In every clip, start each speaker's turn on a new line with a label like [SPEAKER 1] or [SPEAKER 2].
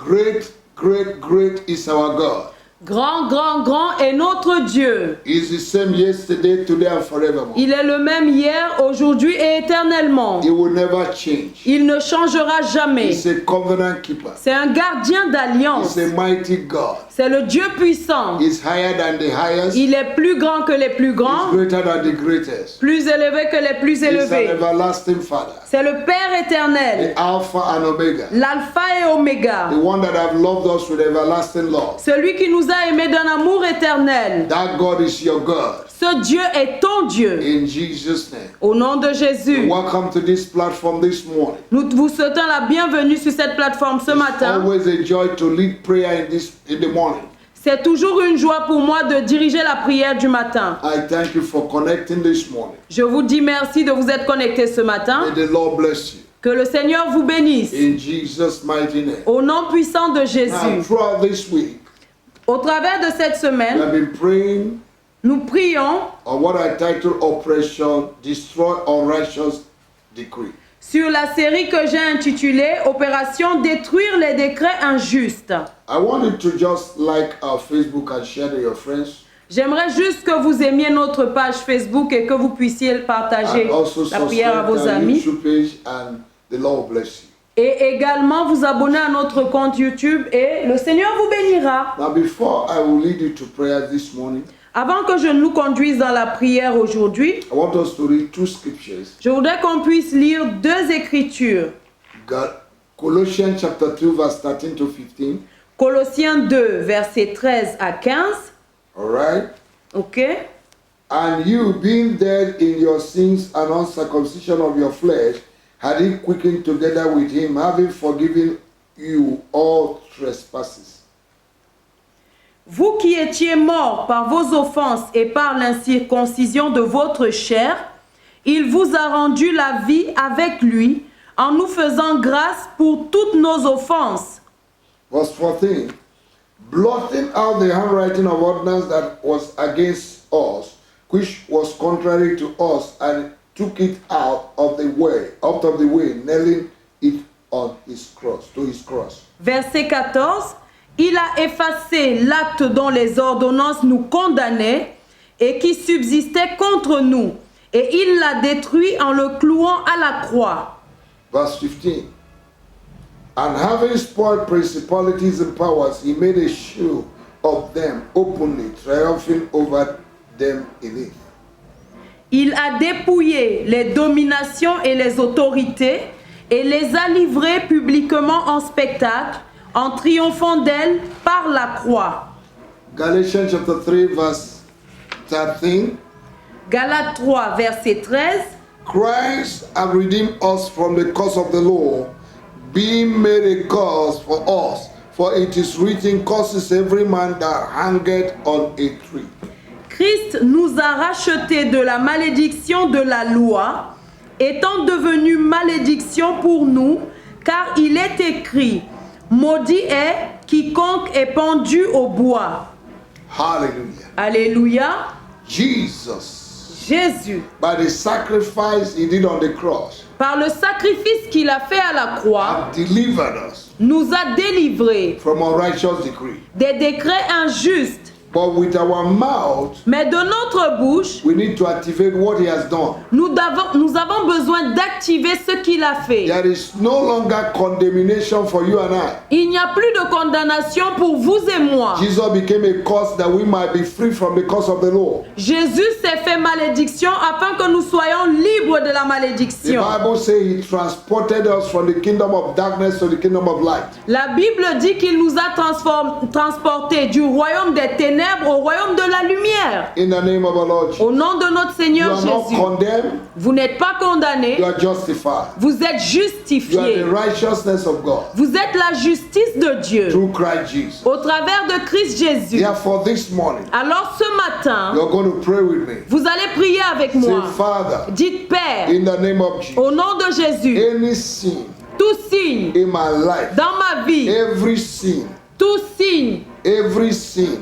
[SPEAKER 1] Great, great, great is our God.
[SPEAKER 2] Grand, grand, grand est notre Dieu.
[SPEAKER 1] He is the same yesterday, today, and forevermore.
[SPEAKER 2] Il est le même hier, aujourd'hui et éternellement.
[SPEAKER 1] He will never change.
[SPEAKER 2] Il ne changera jamais.
[SPEAKER 1] He's a covenant keeper.
[SPEAKER 2] C'est un gardien d'alliance.
[SPEAKER 1] He's a mighty God.
[SPEAKER 2] C'est le Dieu puissant.
[SPEAKER 1] He's higher than the highest.
[SPEAKER 2] Il est plus grand que les plus grands,
[SPEAKER 1] He's greater than the greatest.
[SPEAKER 2] plus élevé que les plus
[SPEAKER 1] He's an
[SPEAKER 2] élevés.
[SPEAKER 1] everlasting Father.
[SPEAKER 2] C'est le Père éternel,
[SPEAKER 1] The Alpha and Omega.
[SPEAKER 2] l'alpha et oméga.
[SPEAKER 1] The one that have loved us with everlasting love.
[SPEAKER 2] Celui qui nous a aimés d'un amour éternel.
[SPEAKER 1] That God is your God.
[SPEAKER 2] Ce Dieu est ton Dieu.
[SPEAKER 1] In Jesus' name.
[SPEAKER 2] Au nom de Jésus,
[SPEAKER 1] Welcome to this platform this morning.
[SPEAKER 2] nous vous souhaitons la bienvenue sur cette plateforme ce
[SPEAKER 1] It's
[SPEAKER 2] matin.
[SPEAKER 1] always a joy to lead prayer in the morning.
[SPEAKER 2] C'est toujours une joie pour moi de diriger la prière du matin.
[SPEAKER 1] I thank you for connecting this morning.
[SPEAKER 2] Je vous dis merci de vous être connectés ce matin.
[SPEAKER 1] May the Lord bless you.
[SPEAKER 2] Que le Seigneur vous bénisse.
[SPEAKER 1] In Jesus' mighty name.
[SPEAKER 2] Au nom puissant de
[SPEAKER 1] Now,
[SPEAKER 2] Jésus.
[SPEAKER 1] throughout this week,
[SPEAKER 2] Au travers de cette
[SPEAKER 1] we
[SPEAKER 2] semaine,
[SPEAKER 1] have been praying
[SPEAKER 2] nous prions
[SPEAKER 1] on what I titled Operation Destroy Unrighteous Decree.
[SPEAKER 2] sur la série que j'ai intitulée Opération Détruire les décrets injustes.
[SPEAKER 1] I want you to just like our Facebook and share to your friends.
[SPEAKER 2] J'aimerais juste que vous aimiez notre page Facebook et que vous puissiez partager
[SPEAKER 1] And also
[SPEAKER 2] la prière à
[SPEAKER 1] subscribe
[SPEAKER 2] vos
[SPEAKER 1] to our
[SPEAKER 2] amis.
[SPEAKER 1] YouTube page, and the Lord bless you.
[SPEAKER 2] Et également vous abonner à notre compte YouTube et le Seigneur vous bénira.
[SPEAKER 1] Now, before I will lead you to prayer this morning,
[SPEAKER 2] Avant que je nous conduise dans la prière aujourd'hui,
[SPEAKER 1] I want us to read two scriptures.
[SPEAKER 2] je voudrais qu'on puisse lire deux écritures.
[SPEAKER 1] Colossians chapter 2, verse 13 to 15.
[SPEAKER 2] Colossiens 2, versets 13 à 15.
[SPEAKER 1] All right?
[SPEAKER 2] Ok?
[SPEAKER 1] And you, being dead in your sins and uncircumcision of your flesh, had he quickened together with him, having forgiven you all trespasses.
[SPEAKER 2] Vous qui étiez morts par vos offenses et par l'incirconcision de votre chair, il vous a rendu la vie avec lui en nous faisant grâce pour toutes nos offenses.
[SPEAKER 1] Verse 14. Blotting out the handwriting of ordinance that was against us, which was contrary to us, and took it out of the way, nailing it on his cross, to his cross.
[SPEAKER 2] Verset 14. Il a effacé l'acte dont les ordonnances nous condamnaient et qui subsistait contre nous, et il l'a détruit en le clouant à la croix.
[SPEAKER 1] Verse 15. And having spoiled principalities and powers, he made a show of them openly, triumphing over them in it.
[SPEAKER 2] Il a dépouillé les dominations et les autorités et les a livrées publiquement en spectacle, en triomphant d'elles par la croix.
[SPEAKER 1] Galatians chapter 3, verse 13.
[SPEAKER 2] Galates 3, verset 13.
[SPEAKER 1] Christ hath redeemed us from the curse of the law, being made a curse for us. For it is written, curses every man that hangeth on a tree.
[SPEAKER 2] Christ nous a rachetés de la malédiction de la loi, étant devenu malédiction pour nous, car il est écrit, maudit est quiconque est pendu au bois.
[SPEAKER 1] Hallelujah.
[SPEAKER 2] Alléluia.
[SPEAKER 1] Jesus,
[SPEAKER 2] Jésus,
[SPEAKER 1] by the sacrifice he did on the cross,
[SPEAKER 2] par le sacrifice qu'il a fait à la croix,
[SPEAKER 1] hath delivered us
[SPEAKER 2] nous a délivrés
[SPEAKER 1] from unrighteous decree.
[SPEAKER 2] des décrets injustes.
[SPEAKER 1] But with our mouth,
[SPEAKER 2] Mais de notre bouche,
[SPEAKER 1] we need to activate what he has done.
[SPEAKER 2] nous avons besoin d'activer ce qu'il a fait.
[SPEAKER 1] There is no longer condemnation for you and I.
[SPEAKER 2] Il n'y a plus de condamnation pour vous et moi.
[SPEAKER 1] Jesus became a curse that we might be free from the curse of the law.
[SPEAKER 2] Jésus s'est fait malédiction afin que nous soyons libres de la
[SPEAKER 1] The
[SPEAKER 2] malédiction.
[SPEAKER 1] Bible says he transported us from the kingdom of darkness to the kingdom of light.
[SPEAKER 2] La Bible dit qu'il nous a transportés du royaume des ténèbres au royaume de la lumière.
[SPEAKER 1] In the name of our Lord Jesus.
[SPEAKER 2] Au nom de notre
[SPEAKER 1] You
[SPEAKER 2] Seigneur
[SPEAKER 1] are not
[SPEAKER 2] Jésus.
[SPEAKER 1] condemned,
[SPEAKER 2] Vous n'êtes pas condamnés,
[SPEAKER 1] you are justified.
[SPEAKER 2] vous êtes
[SPEAKER 1] You are
[SPEAKER 2] justifiés.
[SPEAKER 1] the righteousness of God
[SPEAKER 2] Vous êtes la justice de Dieu
[SPEAKER 1] through Christ Jesus.
[SPEAKER 2] au travers de Christ Jésus.
[SPEAKER 1] Therefore, this morning,
[SPEAKER 2] Alors ce matin,
[SPEAKER 1] you're going to pray with me.
[SPEAKER 2] vous allez prier avec
[SPEAKER 1] Say,
[SPEAKER 2] moi.
[SPEAKER 1] Father,
[SPEAKER 2] Dites Père,
[SPEAKER 1] in the name of Jesus,
[SPEAKER 2] au nom de Jésus,
[SPEAKER 1] any sin
[SPEAKER 2] tout signe
[SPEAKER 1] in my life,
[SPEAKER 2] dans ma vie,
[SPEAKER 1] every sin,
[SPEAKER 2] tout signe,
[SPEAKER 1] every sin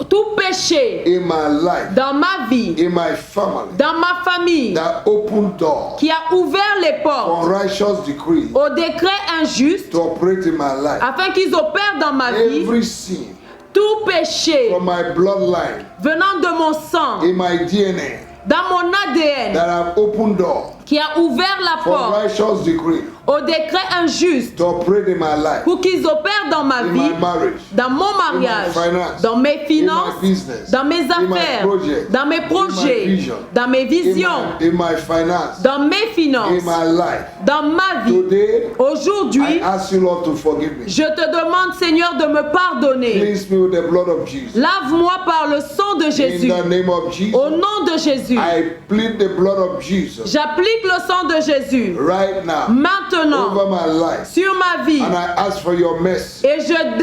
[SPEAKER 2] tout péché
[SPEAKER 1] in my life,
[SPEAKER 2] dans ma vie,
[SPEAKER 1] in my family,
[SPEAKER 2] dans ma famille,
[SPEAKER 1] that open door
[SPEAKER 2] qui a ouvert les portes
[SPEAKER 1] for righteous decree
[SPEAKER 2] aux décrets injustes
[SPEAKER 1] to operate in my life.
[SPEAKER 2] afin qu'ils opèrent dans ma vie,
[SPEAKER 1] Every sin
[SPEAKER 2] tout péché
[SPEAKER 1] from my bloodline,
[SPEAKER 2] venant de mon sang,
[SPEAKER 1] in my DNA,
[SPEAKER 2] dans mon ADN,
[SPEAKER 1] that have opened door
[SPEAKER 2] qui a ouvert la
[SPEAKER 1] for
[SPEAKER 2] porte
[SPEAKER 1] righteous decree
[SPEAKER 2] aux décrets injustes
[SPEAKER 1] to operate in my life,
[SPEAKER 2] pour qu'ils opèrent dans ma
[SPEAKER 1] in
[SPEAKER 2] vie,
[SPEAKER 1] my marriage,
[SPEAKER 2] dans mon mariage,
[SPEAKER 1] finance,
[SPEAKER 2] dans mes finances,
[SPEAKER 1] in my business,
[SPEAKER 2] dans mes
[SPEAKER 1] in my
[SPEAKER 2] affaires,
[SPEAKER 1] project,
[SPEAKER 2] dans mes projets,
[SPEAKER 1] vision,
[SPEAKER 2] dans mes visions,
[SPEAKER 1] in my finance,
[SPEAKER 2] dans mes finances,
[SPEAKER 1] in my life.
[SPEAKER 2] dans ma vie.
[SPEAKER 1] Today, I
[SPEAKER 2] Aujourd'hui,
[SPEAKER 1] ask you, Lord, to forgive me.
[SPEAKER 2] je te demande, Seigneur, de me pardonner.
[SPEAKER 1] Cleanse me with the blood of Jesus.
[SPEAKER 2] Lave-moi par le sang de
[SPEAKER 1] In
[SPEAKER 2] Jésus.
[SPEAKER 1] the name of Jesus,
[SPEAKER 2] Au nom de Jésus,
[SPEAKER 1] I plead the blood of Jesus
[SPEAKER 2] j'applique le sang de Jésus
[SPEAKER 1] right now
[SPEAKER 2] maintenant
[SPEAKER 1] over my life.
[SPEAKER 2] sur ma vie
[SPEAKER 1] And I ask for your mercy.
[SPEAKER 2] et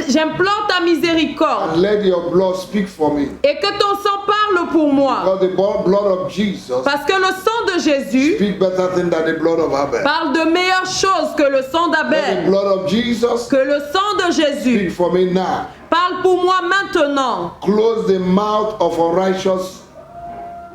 [SPEAKER 2] j'implore ta miséricorde
[SPEAKER 1] And let your blood speak for me.
[SPEAKER 2] et que ton sang parle pour moi.
[SPEAKER 1] Because the blood of Jesus
[SPEAKER 2] Parce que le sang de Jésus
[SPEAKER 1] speak better things than the blood of Abel.
[SPEAKER 2] parle de meilleures choses que le sang
[SPEAKER 1] Let the
[SPEAKER 2] d'Abel.
[SPEAKER 1] blood of Jesus
[SPEAKER 2] Que le sang de
[SPEAKER 1] speak
[SPEAKER 2] Jésus
[SPEAKER 1] for me now.
[SPEAKER 2] parle pour moi maintenant.
[SPEAKER 1] Close the mouth of unrighteous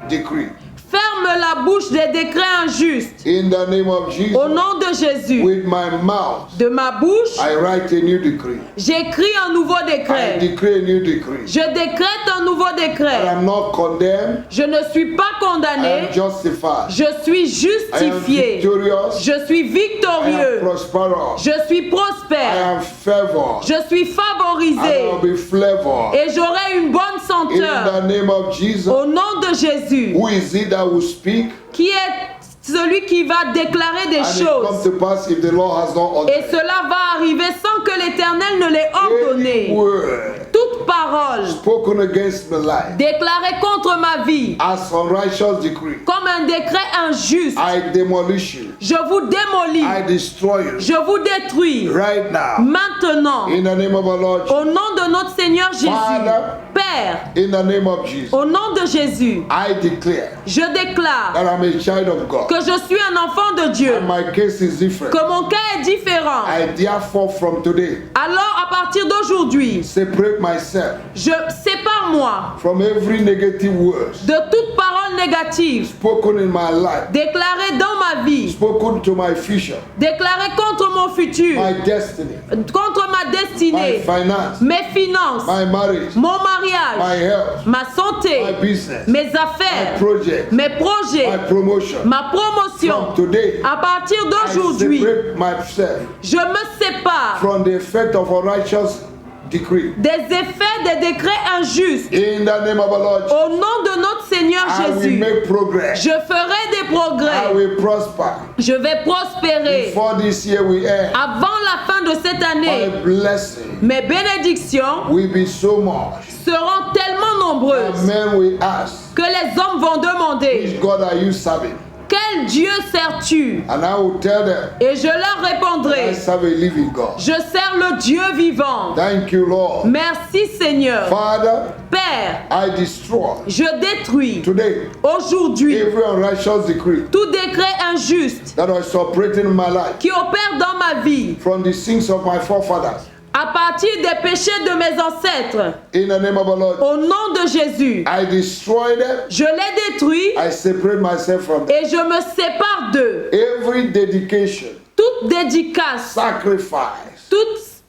[SPEAKER 1] decree.
[SPEAKER 2] Ferme la bouche des décrets injustes.
[SPEAKER 1] In the name of Jesus,
[SPEAKER 2] Au nom de Jésus,
[SPEAKER 1] with my mouth,
[SPEAKER 2] de ma bouche,
[SPEAKER 1] I write a new decree.
[SPEAKER 2] j'écris un nouveau
[SPEAKER 1] I
[SPEAKER 2] décret.
[SPEAKER 1] decree a new decree.
[SPEAKER 2] Je décrète un nouveau
[SPEAKER 1] I
[SPEAKER 2] décret.
[SPEAKER 1] am not condemned.
[SPEAKER 2] Je ne suis pas
[SPEAKER 1] I
[SPEAKER 2] condamné.
[SPEAKER 1] am justified.
[SPEAKER 2] Je suis
[SPEAKER 1] I am
[SPEAKER 2] justifié.
[SPEAKER 1] victorious.
[SPEAKER 2] Je suis
[SPEAKER 1] I am
[SPEAKER 2] victorieux.
[SPEAKER 1] prosperous.
[SPEAKER 2] Je suis
[SPEAKER 1] I
[SPEAKER 2] prospère.
[SPEAKER 1] am favored.
[SPEAKER 2] Je suis
[SPEAKER 1] And
[SPEAKER 2] favorisé.
[SPEAKER 1] I will be flavored.
[SPEAKER 2] Et j'aurai une bonne
[SPEAKER 1] In
[SPEAKER 2] senteur.
[SPEAKER 1] the name of Jesus,
[SPEAKER 2] Au nom de Jésus,
[SPEAKER 1] who is it that will speak?
[SPEAKER 2] qui est celui qui va déclarer des
[SPEAKER 1] And it comes
[SPEAKER 2] choses.
[SPEAKER 1] to pass if the Lord has not
[SPEAKER 2] Et
[SPEAKER 1] ordained.
[SPEAKER 2] cela va arriver sans que l'Éternel ne l'ait
[SPEAKER 1] Any
[SPEAKER 2] ordonné.
[SPEAKER 1] word
[SPEAKER 2] Toute parole
[SPEAKER 1] spoken against my life
[SPEAKER 2] déclarée contre ma vie
[SPEAKER 1] as unrighteous decree,
[SPEAKER 2] comme un décret injuste,
[SPEAKER 1] I demolish you.
[SPEAKER 2] je vous démolis,
[SPEAKER 1] I destroy you
[SPEAKER 2] je vous détruis
[SPEAKER 1] right now.
[SPEAKER 2] maintenant.
[SPEAKER 1] In the name of our Lord,
[SPEAKER 2] Au nom de notre Seigneur Jésus,
[SPEAKER 1] Father,
[SPEAKER 2] Père,
[SPEAKER 1] in the name of Jesus,
[SPEAKER 2] au nom de Jésus,
[SPEAKER 1] I declare
[SPEAKER 2] je déclare
[SPEAKER 1] that I'm a child of God.
[SPEAKER 2] que je suis un enfant de Dieu,
[SPEAKER 1] And my case is different.
[SPEAKER 2] que mon cas est différent.
[SPEAKER 1] I therefore from today
[SPEAKER 2] Alors à partir d'aujourd'hui,
[SPEAKER 1] separate myself
[SPEAKER 2] je sépare moi
[SPEAKER 1] from every negative word
[SPEAKER 2] de toute parole négative
[SPEAKER 1] spoken in my life,
[SPEAKER 2] déclarée dans ma vie,
[SPEAKER 1] spoken to my future,
[SPEAKER 2] déclarée contre mon futur,
[SPEAKER 1] my destiny,
[SPEAKER 2] contre ma
[SPEAKER 1] my
[SPEAKER 2] destinée,
[SPEAKER 1] finance,
[SPEAKER 2] mes finances,
[SPEAKER 1] my marriage,
[SPEAKER 2] mon
[SPEAKER 1] my
[SPEAKER 2] mariage,
[SPEAKER 1] health,
[SPEAKER 2] ma santé,
[SPEAKER 1] my business,
[SPEAKER 2] mes
[SPEAKER 1] my
[SPEAKER 2] affaires,
[SPEAKER 1] project,
[SPEAKER 2] mes
[SPEAKER 1] my
[SPEAKER 2] projets,
[SPEAKER 1] promotion.
[SPEAKER 2] ma promotion.
[SPEAKER 1] From today,
[SPEAKER 2] À partir
[SPEAKER 1] I
[SPEAKER 2] d'aujourd'hui,
[SPEAKER 1] separate myself
[SPEAKER 2] je me sépare
[SPEAKER 1] from the effect of unrighteous decree.
[SPEAKER 2] des effets des décrets injustes.
[SPEAKER 1] In the name of our Lord,
[SPEAKER 2] Au nom de notre Seigneur
[SPEAKER 1] I will
[SPEAKER 2] Jésus,
[SPEAKER 1] make progress.
[SPEAKER 2] je ferai des
[SPEAKER 1] I
[SPEAKER 2] progrès.
[SPEAKER 1] will prosper.
[SPEAKER 2] Je vais prospérer.
[SPEAKER 1] Before this year we end,
[SPEAKER 2] Avant la fin de cette
[SPEAKER 1] my
[SPEAKER 2] année,
[SPEAKER 1] blessing
[SPEAKER 2] mes bénédictions
[SPEAKER 1] will be so much
[SPEAKER 2] seront tellement
[SPEAKER 1] that
[SPEAKER 2] nombreuses
[SPEAKER 1] men will ask,
[SPEAKER 2] que les hommes vont demander,
[SPEAKER 1] which God are you serving?
[SPEAKER 2] quel Dieu sers-tu?
[SPEAKER 1] And I will tell them,
[SPEAKER 2] Et je leur
[SPEAKER 1] I
[SPEAKER 2] répondrai,
[SPEAKER 1] serve a living God.
[SPEAKER 2] je sers le Dieu vivant.
[SPEAKER 1] Thank you, Lord.
[SPEAKER 2] Merci Seigneur.
[SPEAKER 1] Father,
[SPEAKER 2] Père,
[SPEAKER 1] I destroy
[SPEAKER 2] je détruis
[SPEAKER 1] today
[SPEAKER 2] aujourd'hui
[SPEAKER 1] every unrighteous decree
[SPEAKER 2] tout décret injuste
[SPEAKER 1] that is operating in my life
[SPEAKER 2] qui opère dans ma vie
[SPEAKER 1] from the sins of my forefathers.
[SPEAKER 2] à partir des péchés de mes ancêtres.
[SPEAKER 1] In the name of our Lord,
[SPEAKER 2] Au nom de Jésus,
[SPEAKER 1] I destroy them.
[SPEAKER 2] je les détruis
[SPEAKER 1] I separate myself from them.
[SPEAKER 2] et je me sépare d'eux.
[SPEAKER 1] Every dedication,
[SPEAKER 2] Toute dédicace,
[SPEAKER 1] sacrifice,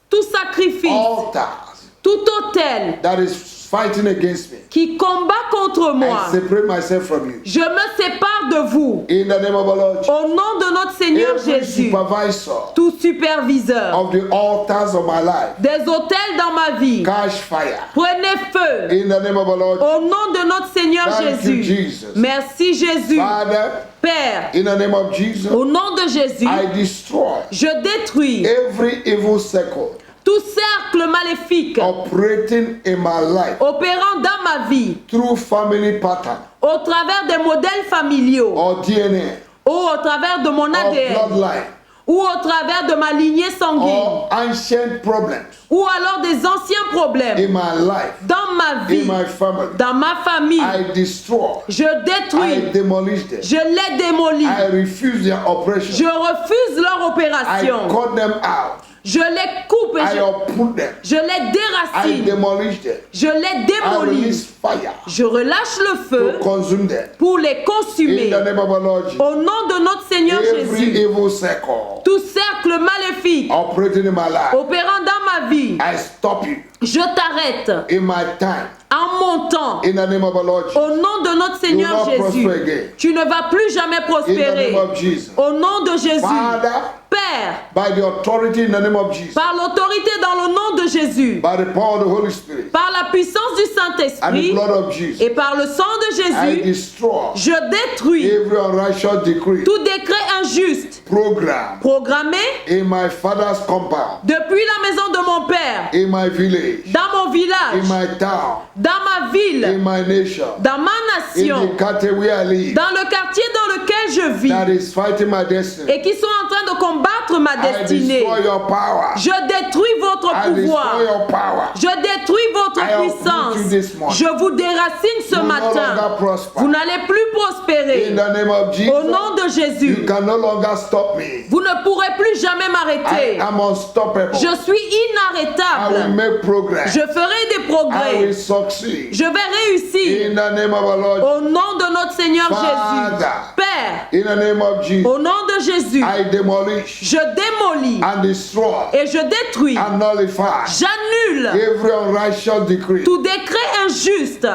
[SPEAKER 2] tout sacrifice,
[SPEAKER 1] altars
[SPEAKER 2] tout autel
[SPEAKER 1] that is fighting against me,
[SPEAKER 2] qui combat contre moi,
[SPEAKER 1] I separate myself from you.
[SPEAKER 2] je me sépare de vous.
[SPEAKER 1] In the name of our Lord,
[SPEAKER 2] Au nom de notre Seigneur
[SPEAKER 1] every
[SPEAKER 2] Jésus,
[SPEAKER 1] supervisor
[SPEAKER 2] tout superviseur
[SPEAKER 1] of the altars of my life,
[SPEAKER 2] des autels dans ma vie,
[SPEAKER 1] catch fire.
[SPEAKER 2] prenez feu.
[SPEAKER 1] In the name of our Lord,
[SPEAKER 2] Au nom de notre Seigneur
[SPEAKER 1] Thank you,
[SPEAKER 2] Jésus.
[SPEAKER 1] Jesus.
[SPEAKER 2] Merci Jésus.
[SPEAKER 1] Father,
[SPEAKER 2] Père,
[SPEAKER 1] in the name of Jesus,
[SPEAKER 2] au nom de Jésus,
[SPEAKER 1] I destroy
[SPEAKER 2] je détruis
[SPEAKER 1] every evil circle
[SPEAKER 2] tout cercle maléfique
[SPEAKER 1] operating in my life
[SPEAKER 2] opérant dans ma vie
[SPEAKER 1] through family pattern
[SPEAKER 2] au travers des modèles familiaux
[SPEAKER 1] or DNA
[SPEAKER 2] ou au travers de mon
[SPEAKER 1] or
[SPEAKER 2] ADN
[SPEAKER 1] bloodline
[SPEAKER 2] ou au travers de ma lignée sanguine
[SPEAKER 1] or ancient problems
[SPEAKER 2] ou alors des anciens problèmes
[SPEAKER 1] in my life,
[SPEAKER 2] dans ma
[SPEAKER 1] in
[SPEAKER 2] vie,
[SPEAKER 1] my family.
[SPEAKER 2] dans ma famille.
[SPEAKER 1] I destroy,
[SPEAKER 2] Je
[SPEAKER 1] I
[SPEAKER 2] détruis,
[SPEAKER 1] demolish them.
[SPEAKER 2] je les démolis,
[SPEAKER 1] I refuse their oppression.
[SPEAKER 2] je refuse leur
[SPEAKER 1] I
[SPEAKER 2] opération.
[SPEAKER 1] cut them out
[SPEAKER 2] Je les coupe et
[SPEAKER 1] I uproot them.
[SPEAKER 2] je les
[SPEAKER 1] I
[SPEAKER 2] déracine.
[SPEAKER 1] demolish them.
[SPEAKER 2] Je les
[SPEAKER 1] I
[SPEAKER 2] démolis.
[SPEAKER 1] release fire
[SPEAKER 2] Je relâche le feu
[SPEAKER 1] to consume them.
[SPEAKER 2] pour les
[SPEAKER 1] In
[SPEAKER 2] consumer.
[SPEAKER 1] the name of our Lord Jesus.
[SPEAKER 2] Au nom de notre Seigneur
[SPEAKER 1] Every
[SPEAKER 2] Jésus,
[SPEAKER 1] evil circle
[SPEAKER 2] tout cercle maléfique
[SPEAKER 1] operating in my life,
[SPEAKER 2] opérant dans ma vie,
[SPEAKER 1] I stop you
[SPEAKER 2] je t'arrête
[SPEAKER 1] in my time.
[SPEAKER 2] en mon temps.
[SPEAKER 1] In the name of our Lord Jesus.
[SPEAKER 2] Au nom de notre Seigneur
[SPEAKER 1] You will not
[SPEAKER 2] Jésus,
[SPEAKER 1] prosper again.
[SPEAKER 2] tu ne vas plus jamais
[SPEAKER 1] In the
[SPEAKER 2] prospérer.
[SPEAKER 1] name of Jesus.
[SPEAKER 2] Au nom de Jésus,
[SPEAKER 1] Father,
[SPEAKER 2] Père,
[SPEAKER 1] by the authority in the name of Jesus,
[SPEAKER 2] par l'autorité dans le nom de Jésus,
[SPEAKER 1] by the power of the Holy Spirit
[SPEAKER 2] par la puissance du
[SPEAKER 1] and the
[SPEAKER 2] Saint-Esprit
[SPEAKER 1] blood of Jesus,
[SPEAKER 2] et par le sang de
[SPEAKER 1] I
[SPEAKER 2] Jésus,
[SPEAKER 1] destroy
[SPEAKER 2] je détruis
[SPEAKER 1] every unrighteous decree,
[SPEAKER 2] tout décret injuste
[SPEAKER 1] program
[SPEAKER 2] programmé
[SPEAKER 1] in my father's compound,
[SPEAKER 2] depuis la maison de mon Père,
[SPEAKER 1] in my village,
[SPEAKER 2] dans mon
[SPEAKER 1] in
[SPEAKER 2] village,
[SPEAKER 1] my town,
[SPEAKER 2] dans ma
[SPEAKER 1] in
[SPEAKER 2] ville,
[SPEAKER 1] my nation,
[SPEAKER 2] dans ma
[SPEAKER 1] in
[SPEAKER 2] nation,
[SPEAKER 1] the country where I live,
[SPEAKER 2] dans le quartier dans lequel je vis
[SPEAKER 1] that is fighting my destiny.
[SPEAKER 2] et qui sont en train de combattre ma
[SPEAKER 1] I
[SPEAKER 2] destinée.
[SPEAKER 1] destroy your power.
[SPEAKER 2] Je détruis votre
[SPEAKER 1] I
[SPEAKER 2] pouvoir.
[SPEAKER 1] destroy your power.
[SPEAKER 2] Je détruis votre
[SPEAKER 1] I uproot
[SPEAKER 2] puissance.
[SPEAKER 1] you this morning.
[SPEAKER 2] Je vous déracine ce
[SPEAKER 1] You no
[SPEAKER 2] matin.
[SPEAKER 1] longer prosper.
[SPEAKER 2] Vous n'allez plus prospérer.
[SPEAKER 1] In the name of Jesus,
[SPEAKER 2] Au nom de
[SPEAKER 1] you
[SPEAKER 2] Jésus,
[SPEAKER 1] can no longer stop me.
[SPEAKER 2] vous ne pourrez plus jamais
[SPEAKER 1] I
[SPEAKER 2] m'arrêter.
[SPEAKER 1] am unstoppable.
[SPEAKER 2] Je suis
[SPEAKER 1] I will
[SPEAKER 2] inarrêtable.
[SPEAKER 1] make progress.
[SPEAKER 2] Je ferai des
[SPEAKER 1] I will
[SPEAKER 2] progrès.
[SPEAKER 1] succeed.
[SPEAKER 2] Je vais réussir.
[SPEAKER 1] In the name of our Lord,
[SPEAKER 2] Au nom de notre Seigneur Jésus.
[SPEAKER 1] Father,
[SPEAKER 2] Père,
[SPEAKER 1] in the name of Jesus,
[SPEAKER 2] au nom de Jésus,
[SPEAKER 1] I demolish
[SPEAKER 2] je démolis
[SPEAKER 1] and destroy
[SPEAKER 2] et je détruis.
[SPEAKER 1] and nullify
[SPEAKER 2] J'annule
[SPEAKER 1] every unrighteous decree
[SPEAKER 2] tout décret injuste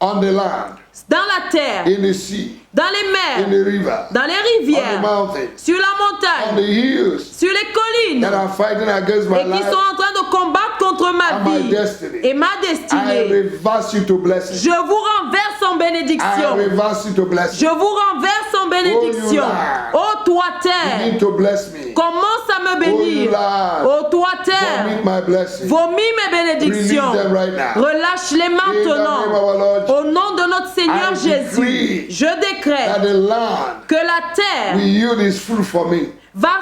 [SPEAKER 1] on the land,
[SPEAKER 2] dans la terre,
[SPEAKER 1] in the sea,
[SPEAKER 2] dans les
[SPEAKER 1] in
[SPEAKER 2] mers,
[SPEAKER 1] the river,
[SPEAKER 2] dans les
[SPEAKER 1] on the
[SPEAKER 2] rivières,
[SPEAKER 1] mountains,
[SPEAKER 2] sur la
[SPEAKER 1] on the
[SPEAKER 2] montagne,
[SPEAKER 1] hills
[SPEAKER 2] sur les collines,
[SPEAKER 1] that are fighting against my
[SPEAKER 2] et qui
[SPEAKER 1] life
[SPEAKER 2] sont en train de combattre contre ma
[SPEAKER 1] and my
[SPEAKER 2] vie
[SPEAKER 1] destiny.
[SPEAKER 2] et ma
[SPEAKER 1] I
[SPEAKER 2] destinée.
[SPEAKER 1] reverse you to blessing.
[SPEAKER 2] Je vous renverse en
[SPEAKER 1] I
[SPEAKER 2] bénédiction.
[SPEAKER 1] reverse you to blessing.
[SPEAKER 2] Je vous renverse en bénédiction.
[SPEAKER 1] land.
[SPEAKER 2] Ô toi
[SPEAKER 1] You
[SPEAKER 2] terre,
[SPEAKER 1] need to bless me.
[SPEAKER 2] commence à me bénir.
[SPEAKER 1] land.
[SPEAKER 2] Ô toi terre,
[SPEAKER 1] Vomit my blessing.
[SPEAKER 2] vomis mes
[SPEAKER 1] Release
[SPEAKER 2] bénédictions.
[SPEAKER 1] them right now.
[SPEAKER 2] Relâche-les
[SPEAKER 1] In the name of
[SPEAKER 2] maintenant.
[SPEAKER 1] our Lord,
[SPEAKER 2] Au nom de notre Seigneur
[SPEAKER 1] I
[SPEAKER 2] Jésus,
[SPEAKER 1] decree
[SPEAKER 2] je
[SPEAKER 1] that
[SPEAKER 2] décrète
[SPEAKER 1] the land
[SPEAKER 2] que la terre
[SPEAKER 1] will yield its fruit for me.
[SPEAKER 2] va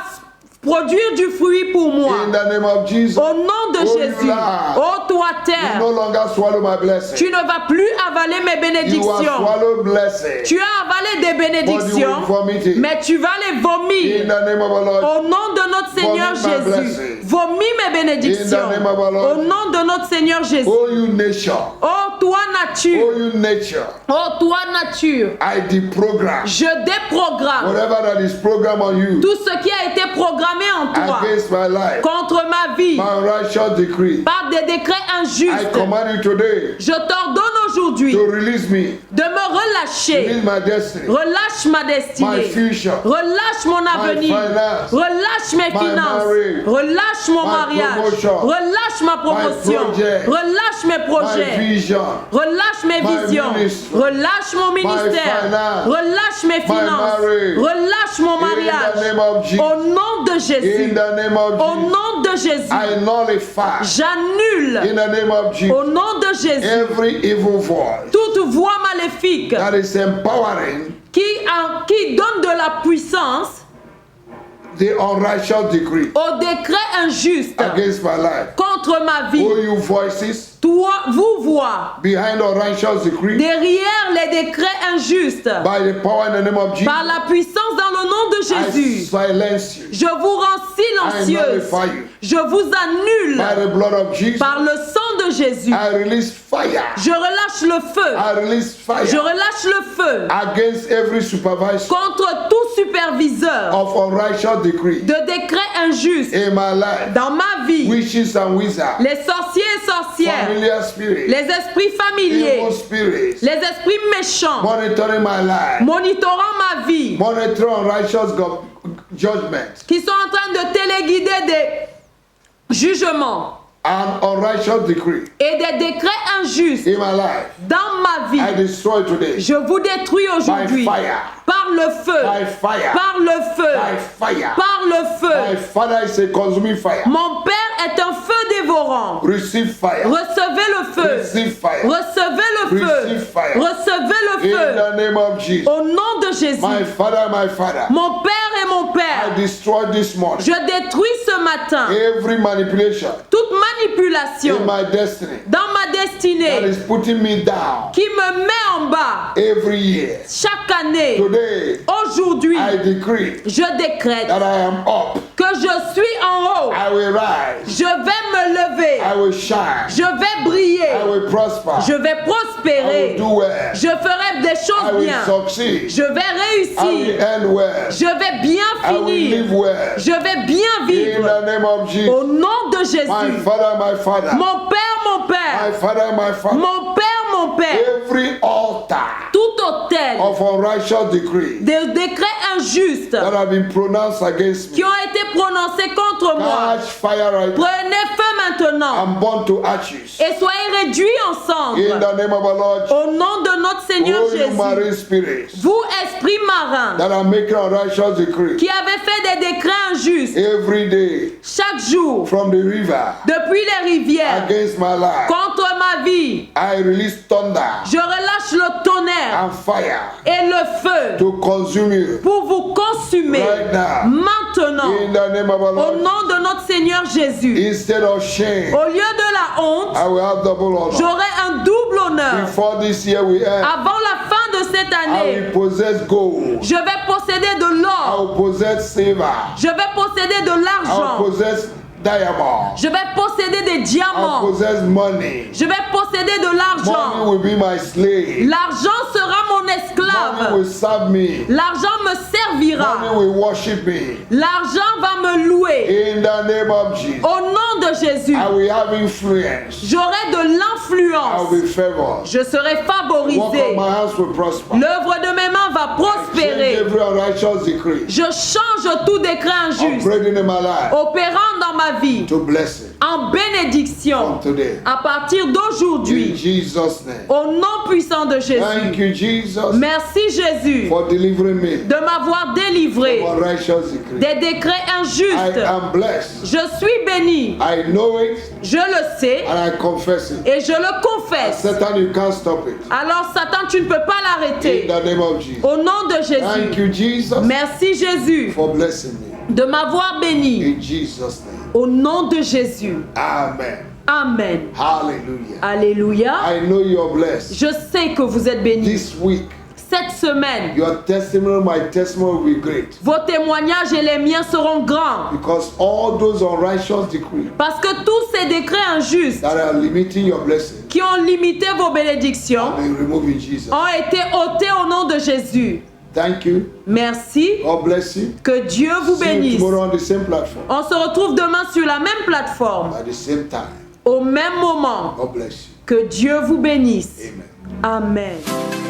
[SPEAKER 2] produire du fruit pour moi.
[SPEAKER 1] In the name of Jesus,
[SPEAKER 2] Au nom de
[SPEAKER 1] Oh,
[SPEAKER 2] Jésus,
[SPEAKER 1] land.
[SPEAKER 2] ô toi
[SPEAKER 1] you
[SPEAKER 2] terre,
[SPEAKER 1] no longer swallow my blessing.
[SPEAKER 2] tu ne vas plus avaler mes
[SPEAKER 1] You have
[SPEAKER 2] bénédictions.
[SPEAKER 1] swallowed blessing.
[SPEAKER 2] Tu as avalé des
[SPEAKER 1] But you will
[SPEAKER 2] bénédictions,
[SPEAKER 1] vomit it.
[SPEAKER 2] mais tu vas les
[SPEAKER 1] In
[SPEAKER 2] vomir.
[SPEAKER 1] the name of our Lord,
[SPEAKER 2] Au nom de notre Seigneur
[SPEAKER 1] Vomit my
[SPEAKER 2] Jésus,
[SPEAKER 1] blessing.
[SPEAKER 2] vomis mes bénédictions.
[SPEAKER 1] In the name of our Lord.
[SPEAKER 2] Au nom de notre Seigneur Jésus.
[SPEAKER 1] oh you nation,
[SPEAKER 2] Ô toi
[SPEAKER 1] oh
[SPEAKER 2] nature,
[SPEAKER 1] you nature,
[SPEAKER 2] ô toi nature,
[SPEAKER 1] I deprogram
[SPEAKER 2] je déprogramme
[SPEAKER 1] whatever that is programmed on you
[SPEAKER 2] tout ce qui a été programmé en toi
[SPEAKER 1] against my life,
[SPEAKER 2] contre ma vie
[SPEAKER 1] my righteous decree.
[SPEAKER 2] par des décrets
[SPEAKER 1] I
[SPEAKER 2] injustes.
[SPEAKER 1] command you today
[SPEAKER 2] Je t'ordonne aujourd'hui
[SPEAKER 1] to release me,
[SPEAKER 2] de me relâcher.
[SPEAKER 1] release my destiny,
[SPEAKER 2] Relâche ma
[SPEAKER 1] my
[SPEAKER 2] destinée.
[SPEAKER 1] future,
[SPEAKER 2] Relâche mon avenir.
[SPEAKER 1] finance,
[SPEAKER 2] Relâche mes
[SPEAKER 1] my
[SPEAKER 2] finances.
[SPEAKER 1] marriage,
[SPEAKER 2] Relâche mon
[SPEAKER 1] my
[SPEAKER 2] mariage.
[SPEAKER 1] promotion,
[SPEAKER 2] Relâche ma promotion.
[SPEAKER 1] project,
[SPEAKER 2] Relâche mes
[SPEAKER 1] my
[SPEAKER 2] projets.
[SPEAKER 1] vision,
[SPEAKER 2] Relâche mes
[SPEAKER 1] my
[SPEAKER 2] visions.
[SPEAKER 1] ministry,
[SPEAKER 2] Relâche mon ministère.
[SPEAKER 1] finance,
[SPEAKER 2] Relâche mes finances.
[SPEAKER 1] marriage.
[SPEAKER 2] Relâche mon
[SPEAKER 1] in the
[SPEAKER 2] mariage.
[SPEAKER 1] name of Jesus,
[SPEAKER 2] Au nom de
[SPEAKER 1] in
[SPEAKER 2] Jésus.
[SPEAKER 1] the name of
[SPEAKER 2] Au
[SPEAKER 1] Jesus,
[SPEAKER 2] nom de Jésus.
[SPEAKER 1] I nullify,
[SPEAKER 2] J'annule.
[SPEAKER 1] in the name of Jesus,
[SPEAKER 2] Au nom de Jésus.
[SPEAKER 1] every evil voice
[SPEAKER 2] Toute voix maléfique
[SPEAKER 1] that is empowering
[SPEAKER 2] qui donne de la puissance
[SPEAKER 1] the unrighteous decree
[SPEAKER 2] au décret injuste
[SPEAKER 1] against my life.
[SPEAKER 2] contre ma vie.
[SPEAKER 1] All you voices
[SPEAKER 2] Toi, vous voix,
[SPEAKER 1] behind unrighteous decree,
[SPEAKER 2] derrière les décrets injustes,
[SPEAKER 1] by the power in the name of Jesus,
[SPEAKER 2] par la puissance dans le nom de
[SPEAKER 1] I
[SPEAKER 2] Jésus,
[SPEAKER 1] silence you.
[SPEAKER 2] je vous rends
[SPEAKER 1] I
[SPEAKER 2] silencieuse.
[SPEAKER 1] nullify you.
[SPEAKER 2] Je vous annule
[SPEAKER 1] By the blood of Jesus,
[SPEAKER 2] par le sang de Jésus.
[SPEAKER 1] I release fire.
[SPEAKER 2] Je relâche le feu.
[SPEAKER 1] I release
[SPEAKER 2] Je
[SPEAKER 1] fire
[SPEAKER 2] relâche le feu
[SPEAKER 1] against every supervisor
[SPEAKER 2] contre tout superviseur
[SPEAKER 1] of unrighteous decree
[SPEAKER 2] de décrets injustes
[SPEAKER 1] in my life.
[SPEAKER 2] dans ma vie.
[SPEAKER 1] Witches and wizards,
[SPEAKER 2] Les sorciers et sorcières,
[SPEAKER 1] familiar spirits,
[SPEAKER 2] les esprits familiers,
[SPEAKER 1] evil spirits,
[SPEAKER 2] les esprits méchants,
[SPEAKER 1] monitoring my life,
[SPEAKER 2] monitorant ma vie,
[SPEAKER 1] monitoring unrighteous judgment
[SPEAKER 2] qui sont en train de téléguider des jugements
[SPEAKER 1] and unrighteous decree
[SPEAKER 2] et des décrets injustes
[SPEAKER 1] in my life.
[SPEAKER 2] dans ma vie.
[SPEAKER 1] I destroy today
[SPEAKER 2] Je vous détruis
[SPEAKER 1] by
[SPEAKER 2] aujourd'hui
[SPEAKER 1] fire,
[SPEAKER 2] par le feu,
[SPEAKER 1] by fire,
[SPEAKER 2] par le feu,
[SPEAKER 1] by fire.
[SPEAKER 2] par le
[SPEAKER 1] My
[SPEAKER 2] feu.
[SPEAKER 1] father is a consuming fire.
[SPEAKER 2] Mon Père est un feu dévorant.
[SPEAKER 1] Receive fire.
[SPEAKER 2] Recevez le feu.
[SPEAKER 1] Receive fire.
[SPEAKER 2] Recevez le feu.
[SPEAKER 1] Receive fire.
[SPEAKER 2] Recevez le
[SPEAKER 1] In
[SPEAKER 2] feu.
[SPEAKER 1] the name of Jesus.
[SPEAKER 2] Au nom de Jésus.
[SPEAKER 1] My father,
[SPEAKER 2] Mon Père et mon
[SPEAKER 1] I
[SPEAKER 2] Père,
[SPEAKER 1] destroy this morning
[SPEAKER 2] je détruis ce matin
[SPEAKER 1] every manipulation
[SPEAKER 2] toute manipulation
[SPEAKER 1] in my destiny
[SPEAKER 2] dans ma
[SPEAKER 1] that
[SPEAKER 2] destinée
[SPEAKER 1] is putting me down
[SPEAKER 2] qui me met en bas
[SPEAKER 1] every year.
[SPEAKER 2] chaque année.
[SPEAKER 1] Today,
[SPEAKER 2] Aujourd'hui,
[SPEAKER 1] I decree
[SPEAKER 2] je décrète
[SPEAKER 1] that I am up.
[SPEAKER 2] que je suis en haut.
[SPEAKER 1] I will rise.
[SPEAKER 2] Je vais me lever.
[SPEAKER 1] I will shine.
[SPEAKER 2] Je vais briller.
[SPEAKER 1] I will prosper.
[SPEAKER 2] Je vais
[SPEAKER 1] I will
[SPEAKER 2] prospérer.
[SPEAKER 1] do well.
[SPEAKER 2] Je ferai des
[SPEAKER 1] I
[SPEAKER 2] choses
[SPEAKER 1] will
[SPEAKER 2] bien.
[SPEAKER 1] succeed.
[SPEAKER 2] Je vais
[SPEAKER 1] I will
[SPEAKER 2] réussir.
[SPEAKER 1] end well.
[SPEAKER 2] Je vais bien
[SPEAKER 1] I will live
[SPEAKER 2] finir.
[SPEAKER 1] well.
[SPEAKER 2] Je vais bien
[SPEAKER 1] In
[SPEAKER 2] vivre.
[SPEAKER 1] the name of Jesus.
[SPEAKER 2] Au nom de
[SPEAKER 1] My
[SPEAKER 2] Jésus.
[SPEAKER 1] Father, my Father.
[SPEAKER 2] Mon Père, mon
[SPEAKER 1] My
[SPEAKER 2] Père.
[SPEAKER 1] Father, my Father.
[SPEAKER 2] Mon Père, mon Père.
[SPEAKER 1] Every altar
[SPEAKER 2] Tout autel
[SPEAKER 1] of unrighteous decree
[SPEAKER 2] des décrets injustes
[SPEAKER 1] that have been pronounced against
[SPEAKER 2] qui
[SPEAKER 1] me,
[SPEAKER 2] ont été prononcés contre moi,
[SPEAKER 1] catch fire right now
[SPEAKER 2] prenez feu maintenant
[SPEAKER 1] and burn to ashes.
[SPEAKER 2] et soyez réduits en
[SPEAKER 1] In
[SPEAKER 2] cendres.
[SPEAKER 1] the name of our Lord,
[SPEAKER 2] Au nom de notre Seigneur
[SPEAKER 1] all you
[SPEAKER 2] Jésus,
[SPEAKER 1] marine spirits
[SPEAKER 2] vous, esprits marins,
[SPEAKER 1] that are making unrighteous decree
[SPEAKER 2] qui avez fait des décrets injustes
[SPEAKER 1] every day
[SPEAKER 2] chaque jour
[SPEAKER 1] from the river
[SPEAKER 2] depuis les rivières
[SPEAKER 1] against my life,
[SPEAKER 2] contre ma vie,
[SPEAKER 1] I release thunder
[SPEAKER 2] je relâche le tonnerre
[SPEAKER 1] and fire
[SPEAKER 2] et le feu
[SPEAKER 1] to consume you.
[SPEAKER 2] pour vous consumer
[SPEAKER 1] Right now.
[SPEAKER 2] maintenant.
[SPEAKER 1] In the name of our
[SPEAKER 2] Au
[SPEAKER 1] Lord,
[SPEAKER 2] nom de notre Seigneur Jésus,
[SPEAKER 1] instead of shame,
[SPEAKER 2] au lieu de la honte,
[SPEAKER 1] I will have double honor.
[SPEAKER 2] j'aurai un double honneur.
[SPEAKER 1] Before this year we end,
[SPEAKER 2] Avant la fin de cette
[SPEAKER 1] I
[SPEAKER 2] année,
[SPEAKER 1] will possess gold.
[SPEAKER 2] je vais posséder de
[SPEAKER 1] I
[SPEAKER 2] l'or,
[SPEAKER 1] will possess silver.
[SPEAKER 2] je vais posséder de
[SPEAKER 1] I will
[SPEAKER 2] l'argent,
[SPEAKER 1] possess diamond.
[SPEAKER 2] je vais posséder des
[SPEAKER 1] I will
[SPEAKER 2] diamants,
[SPEAKER 1] possess money.
[SPEAKER 2] je vais posséder de
[SPEAKER 1] Money
[SPEAKER 2] l'argent.
[SPEAKER 1] will be my slave.
[SPEAKER 2] L'argent sera mon
[SPEAKER 1] Money
[SPEAKER 2] esclave.
[SPEAKER 1] will serve me.
[SPEAKER 2] L'argent me
[SPEAKER 1] Money
[SPEAKER 2] servira.
[SPEAKER 1] will worship me.
[SPEAKER 2] L'argent va me louer.
[SPEAKER 1] In the name of Jesus,
[SPEAKER 2] Au nom de Jésus,
[SPEAKER 1] I will have influence.
[SPEAKER 2] j'aurai de
[SPEAKER 1] I will
[SPEAKER 2] l'influence.
[SPEAKER 1] be favored.
[SPEAKER 2] Je serai
[SPEAKER 1] Work of
[SPEAKER 2] favorisé.
[SPEAKER 1] my hands will prosper.
[SPEAKER 2] L'œuvre de mes mains va
[SPEAKER 1] Change
[SPEAKER 2] prospérer.
[SPEAKER 1] every unrighteous decree
[SPEAKER 2] Je change tout décret injuste
[SPEAKER 1] operating in my life
[SPEAKER 2] opérant dans ma vie
[SPEAKER 1] to blessing
[SPEAKER 2] en bénédiction
[SPEAKER 1] from today.
[SPEAKER 2] à partir
[SPEAKER 1] In
[SPEAKER 2] d'aujourd'hui.
[SPEAKER 1] Jesus' name.
[SPEAKER 2] Au nom puissant de
[SPEAKER 1] Thank
[SPEAKER 2] Jésus.
[SPEAKER 1] you, Jesus,
[SPEAKER 2] Merci Jésus
[SPEAKER 1] for delivering me
[SPEAKER 2] de m'avoir délivré
[SPEAKER 1] from unrighteous decree.
[SPEAKER 2] des décrets
[SPEAKER 1] I
[SPEAKER 2] injustes.
[SPEAKER 1] am blessed.
[SPEAKER 2] Je suis béni.
[SPEAKER 1] I know it
[SPEAKER 2] Je le sais
[SPEAKER 1] and I confess it.
[SPEAKER 2] et je le confesse.
[SPEAKER 1] Satan, you can't stop it.
[SPEAKER 2] Alors Satan, tu ne peux pas
[SPEAKER 1] In
[SPEAKER 2] l'arrêter.
[SPEAKER 1] the name of Jesus.
[SPEAKER 2] Au nom de
[SPEAKER 1] Thank
[SPEAKER 2] Jésus.
[SPEAKER 1] you, Jesus,
[SPEAKER 2] Merci Jésus
[SPEAKER 1] for blessing me.
[SPEAKER 2] de m'avoir béni.
[SPEAKER 1] In Jesus' name.
[SPEAKER 2] Au nom de Jésus.
[SPEAKER 1] Amen.
[SPEAKER 2] Amen.
[SPEAKER 1] Hallelujah.
[SPEAKER 2] Alléluia.
[SPEAKER 1] I know you're blessed.
[SPEAKER 2] Je sais que vous êtes bénis.
[SPEAKER 1] This week,
[SPEAKER 2] Cette semaine,
[SPEAKER 1] your testimony, my testimony will be great.
[SPEAKER 2] vos témoignages et les miens seront grands.
[SPEAKER 1] Because all those unrighteous decrees
[SPEAKER 2] Parce que tous ces décrets injustes
[SPEAKER 1] that are limiting your blessing
[SPEAKER 2] qui ont limité vos bénédictions
[SPEAKER 1] will be removed in Jesus.
[SPEAKER 2] ont été ôtés au nom de Jésus.
[SPEAKER 1] Thank you.
[SPEAKER 2] Merci.
[SPEAKER 1] God bless you.
[SPEAKER 2] Que Dieu vous
[SPEAKER 1] See you
[SPEAKER 2] bénisse.
[SPEAKER 1] tomorrow on the same platform
[SPEAKER 2] On se retrouve demain sur la même plateforme,
[SPEAKER 1] at the same time.
[SPEAKER 2] au même moment.
[SPEAKER 1] God bless you.
[SPEAKER 2] Que Dieu vous bénisse.
[SPEAKER 1] Amen.
[SPEAKER 2] Amen.